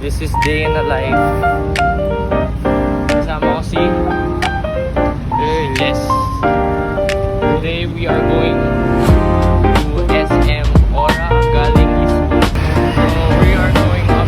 This is day in the life. Kasama ko si Jess. Today we are going to SM Ora galing Eastwood. So we are going up.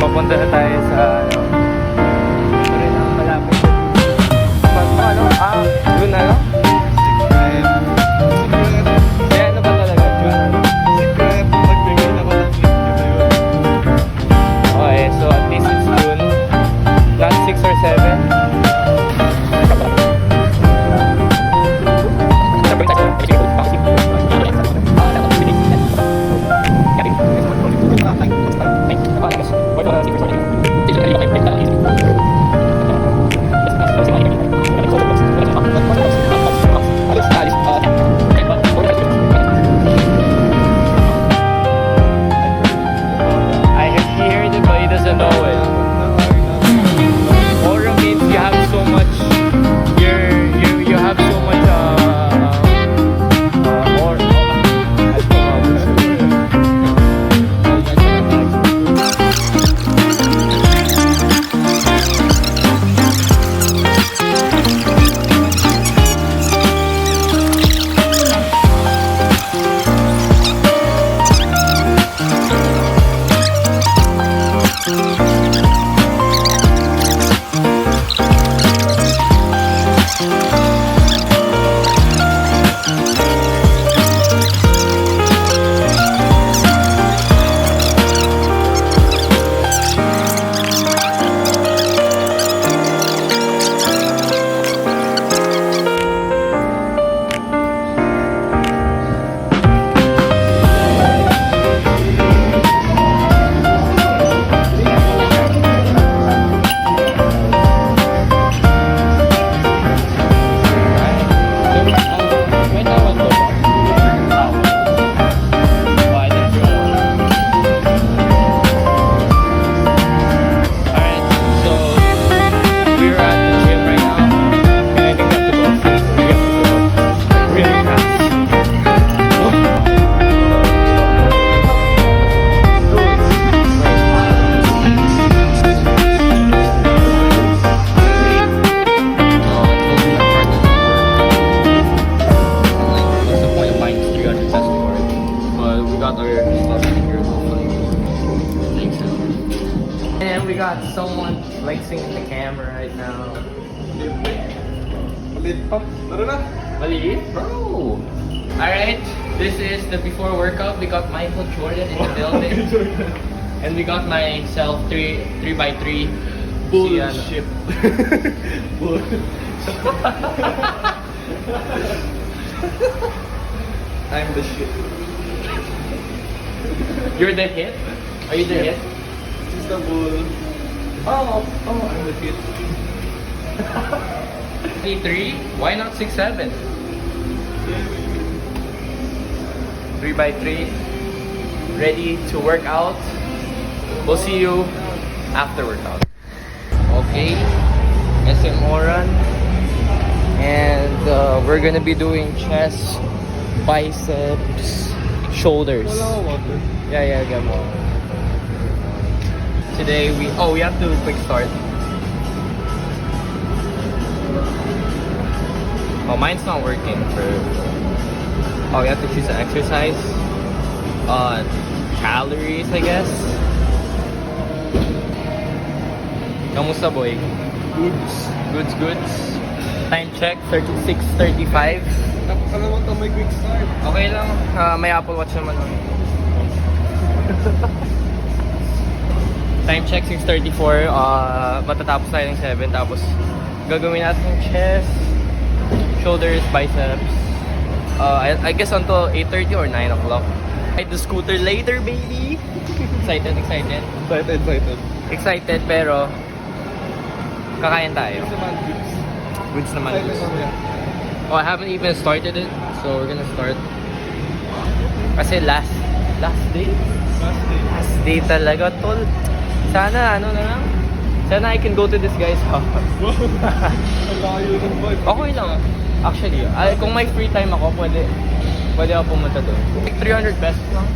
Papunta na tayo sa ito rin ang malapit. Yun ano? Kaya ano ba talaga? Yun okay, so at least it's June. Last 6 or 7. And we got someone flexing in the camera right now. Maliit? Bro! Alright, this is the before workout. We got Michael Jordan in the building. And we got myself 3x3. Bullshit. I'm the shit. You're the hit? Are you the hit? Istanbul. Oh, I'm the hit. 3? Why not 6'7"? 3x3. Ready to work out. We'll see you after workout. Okay, SM Oran. And we're gonna be doing chest, biceps, shoulders. Yeah, get more. Today we have to do a quick start. Oh, mine's not working for. Oh, we have to choose an exercise. Calories, I guess. Kamusta, boy? Goods. Time check, 36:35. Tapos ka naman ito may quick start. Okay lang. May Apple Watch naman. Time check 6:34. Matatapos tayo ng 7. Tapos gagawin natin yung chest, shoulders, biceps. I guess until 8:30 or 9 o'clock. Ride the scooter later, baby! Excited. Excited, pero kakain tayo. Goods naman. Oh, I haven't even started it, so we're gonna start. Kasi last day talaga, tol. Sana, sana I can go to this guy's house. Ang layo ng vibe. Okay lang. Actually, kung may free time ako, pwede ako pumunta doon. Like 300 pesos lang.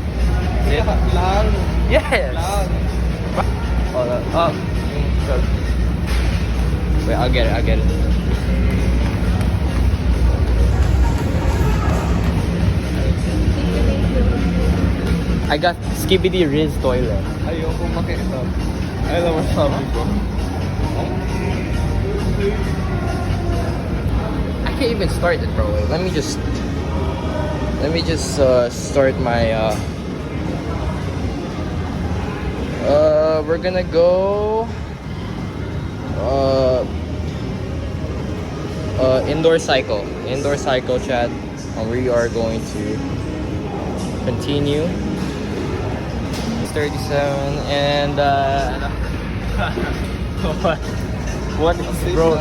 Is it? Lang. Yes! Lang. Sure. Wait, I'll get it. I got Skibidi Riz toilet. Ayoko makita. Alam mo sabi ko. I can't even start it, bro. Let me just start my we're gonna go indoor cycle, chat, and we are going to continue. It's 37 and what is, bro?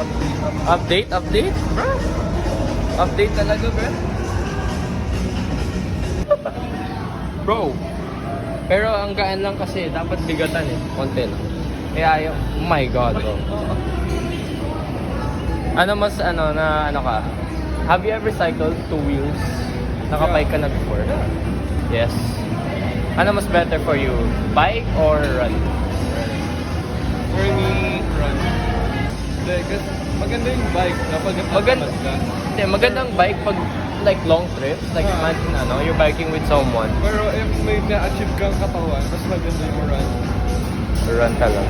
Update, bro. Update talaga, bro. Bro. Pero ang gaan lang kasi, dapat bigatan eh. Konti lang. Kaya ayaw. Oh my God, bro. Ano ka? Have you ever cycled 2 wheels? Nakabike ka na before? Yes. Ano mas better for you? Bike or run? For me, run. Hindi, kasi maganda yung bike. Kapag Maganda. Hindi, magandang bike pag like long trips. Like imagine you're biking with someone. Pero if may na-achieve kang katawan, mas maganda yung run. Run ka lang.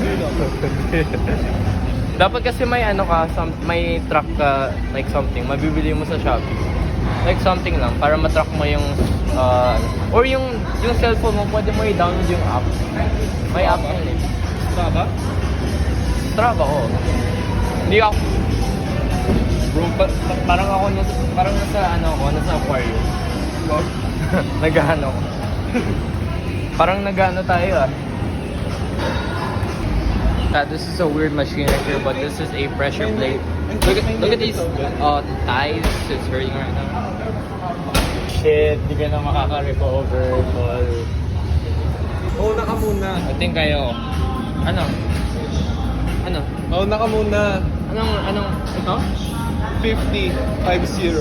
Yun lang. Dapat kasi may may truck ka, like something, mabibili mo sa Shopee. Like something lang, para matrack mo yung, or yung cellphone mo, pwede mo i-download yung app. May app yun eh. Strava? Strava, oh. Hindi ako, bro, parang nasa aquarium. Nagano. Parang nagano tayo ah. This is a weird machine right here, but this is a pressure plate. Look at these thighs. It's hurting right now. Shit, di ka na makaka-recover, tol. Mauna ka muna. I think kayo. Ano? Mauna ka muna. Anong, ito? 50. 50.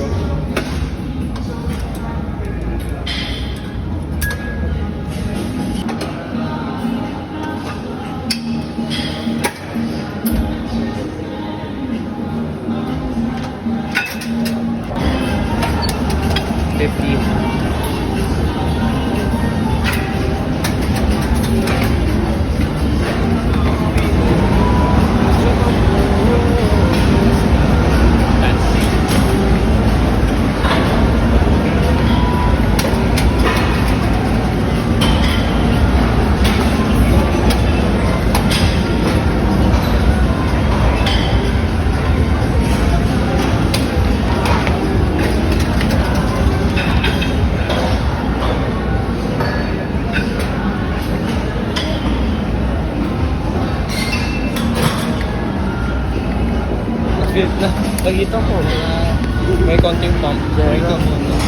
Nakita ko may konting pump. Ikaw muna.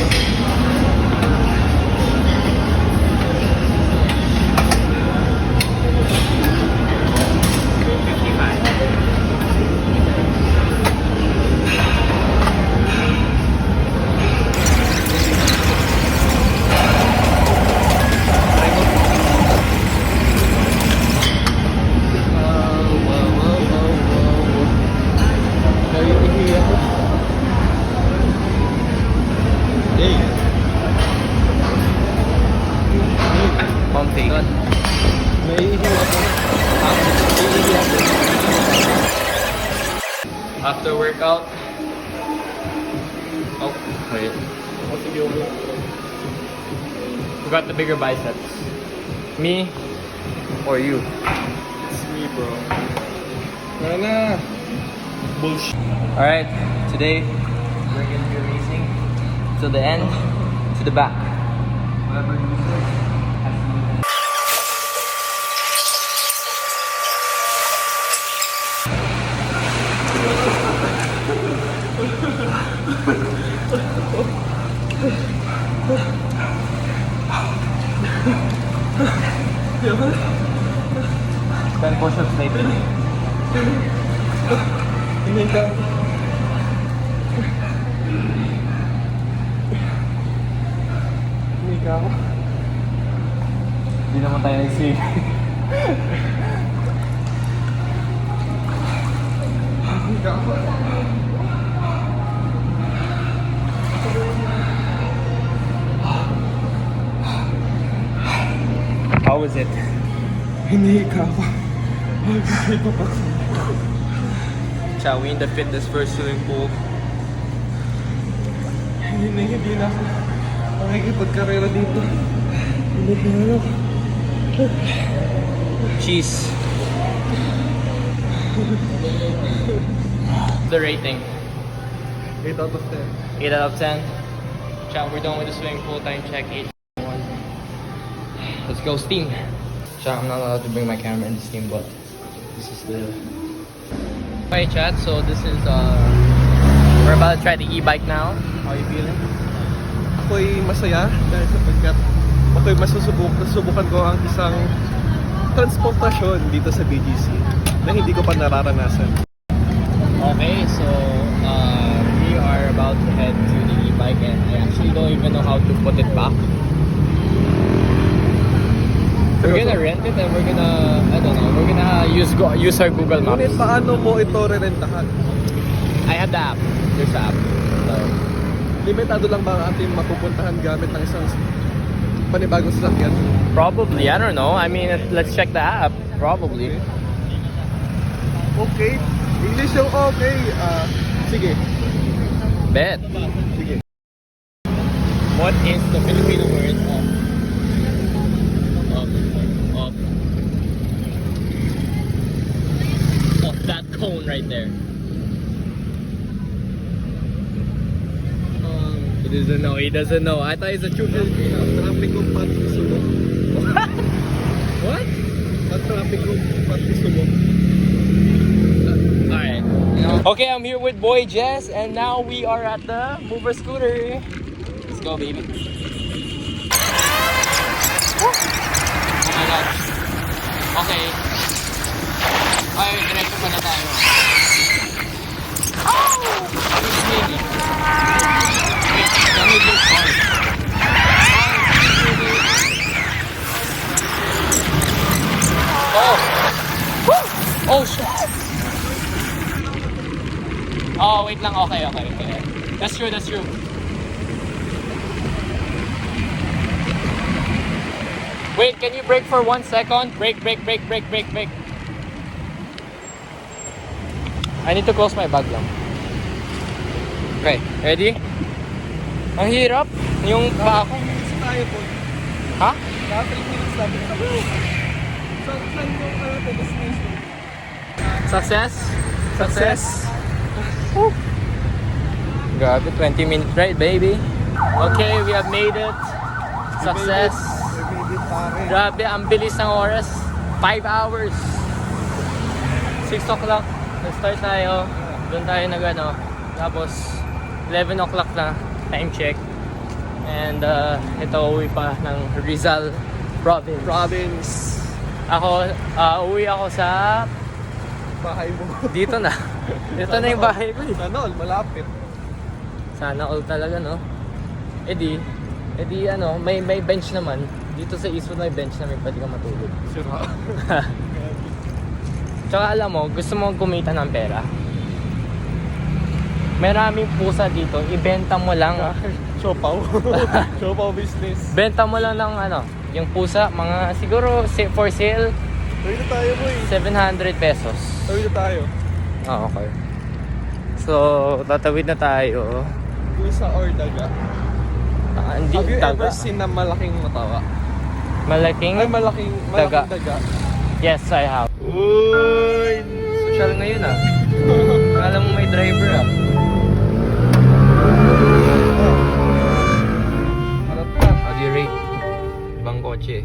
Pumping. After workout. Oh, wait. Who got the bigger biceps? Me Or you? It's me, bro. Mana? Bullshit. Alright, today we're gonna be racing to the end, to the back. Whoever loses has to lose. Then push-ups later. Hindi ka. Hindi ka ako. Hindi naman tayo nag-save. Hindi ka ako. How was it? Hindi ka ako. Shall we in the fitness first swimming pool? Hindi na ako. Makikipagkarera dito. Hindi na ako. Cheese. The rating. 8 out of 10. 8 out of 10. Chat, we're done with the swimming pool. Time check 8:1. Let's go steam. Chat, I'm not allowed to bring my camera in the steam, but this is the... Okay chat, so this is we're about to try the e-bike now. How are you feeling? Ako'y masaya dahil sapagkat ako'y masusubukan ko ang isang transportasyon dito sa BGC na hindi ko pa nararanasan. Okay, so we are about to head to the e-bike and I actually don't even know how to put it back. We're gonna rent it and we're gonna, I don't know, we're gonna use our Google Ngunit Maps. paano mo ito rerentahan? I have the app. There's the app. So, Limitado lang ba ang ating mapupuntahan gamit ng isang panibagong sasakyan? probably, I don't know. I mean, let's check the app. Probably. Okay. English yung okay. Sige. Bet. Sige. What is the Filipino word of that cone right there? He doesn't know. He doesn't know. I thought he's a true Filipino. Traffic ko pati sumo. What? At traffic ko pati sumo. Alright. Okay, I'm here with Boy Jess, and now we are at the Mover Scooter. Let's go, baby. Oh my God. Okay. Ay, diretso pa na tayo. It's maybe. Wait, let me look on. Oh! Woo! Oh, shit! Oh, wait lang. Okay. That's true. Wait, can you brake for 1 second? Brake. I need to close my bag lang. Okay, ready? Ang hirap. Yung paa ko. Minutes tayo po. Ha? 3 minutes lang. Saan yung destination? Success? Woo. Grabe, 20-minute ride, baby. Okay, we have made it. Success. We made it, pare. Grabe, ang bilis ng oras. 5 hours. 6 o'clock. Nag-start tayo. Doon tayo Tapos, 11 o'clock na. Time check. And ito, uwi pa ng Rizal Province. Uwi ako sa... Bahay mo. Dito na. Dito na yung bahay ko eh. Sana all, malapit. Sana all talaga, no? Edi may bench naman. Dito sa Eastwood may bench na may pwede kang matulog. Sira. Tsaka alam mo, gusto mo kumita ng pera. Maraming pusa dito, ibenta mo lang. Siopaw. Siopaw business. Benta mo lang ng yung pusa, mga siguro for sale, Tawid na tayo, boy. 700 pesos. Tawid na tayo. Okay. So, tatawid na tayo. Doon sa Ordaga. Hindi Have you daga. ever seen na malaking matawa? Malaking Ay, malaking daga. daga. Yes, I have. Uy! Social ngayon ah. Akala mo may driver ah. How do you rate? Ibang kotse.